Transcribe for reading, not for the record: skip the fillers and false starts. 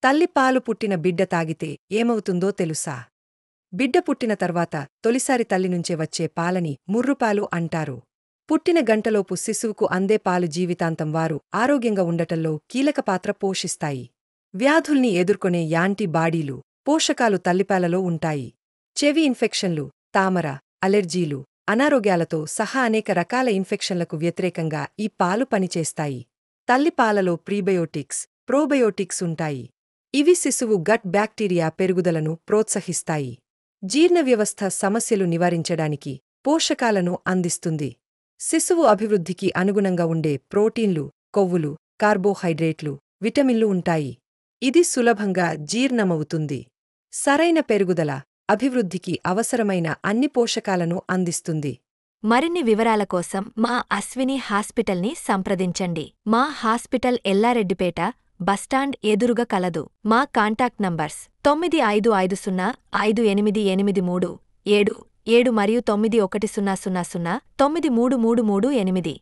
తల్లి పాలు పుట్టిన బిడ్డ తాగితే ఏమవుతుందో తెలుసా? బిడ్డ పుట్టిన తర్వాత తొలిసారి తల్లినుంచే వచ్చే పాలని ముర్రుపాలు అంటారు. పుట్టిన గంటలోపు శిశువుకు అందే పాలు జీవితాంతం వారు ఆరోగ్యంగా ఉండటంలో కీలక పాత్ర పోషిస్తాయి. వ్యాధుల్ని ఎదుర్కొనే యాంటీబాడీలు, పోషకాలు తల్లిపాలలో ఉంటాయి. చెవి ఇన్ఫెక్షన్లు, తామర, అలెర్జీలు, అనారోగ్యాలతో సహా అనేక రకాల ఇన్ఫెక్షన్లకు వ్యతిరేకంగా ఈ పాలు పనిచేస్తాయి. తల్లిపాలలో ప్రీబయోటిక్స్, ప్రోబయోటిక్స్ ఉంటాయి. ఇవి శిశువు గట్ బ్యాక్టీరియా పెరుగుదలను ప్రోత్సహిస్తాయి. జీర్ణ వ్యవస్థ సమస్యలు నివారించడానికి పోషకాలను అందిస్తుంది. శిశువు అభివృద్ధికి అనుగుణంగా ఉండే ప్రోటీన్లు, కొవ్వులు, కార్బోహైడ్రేట్లు, విటమిన్లు ఉంటాయి. ఇది సులభంగా జీర్ణమవుతుంది. సరైన పెరుగుదల, అభివృద్ధికి అవసరమైన అన్ని పోషకాలను అందిస్తుంది. మరిన్ని వివరాల కోసం మా అశ్విని హాస్పిటల్ని సంప్రదించండి. మా హాస్పిటల్ ఎల్లారెడ్డిపేట బస్టాండ్ ఎదురుగా కలదు. మా కాంటాక్ట్ నంబర్స్ 95505883 77 మరియు 9100093338.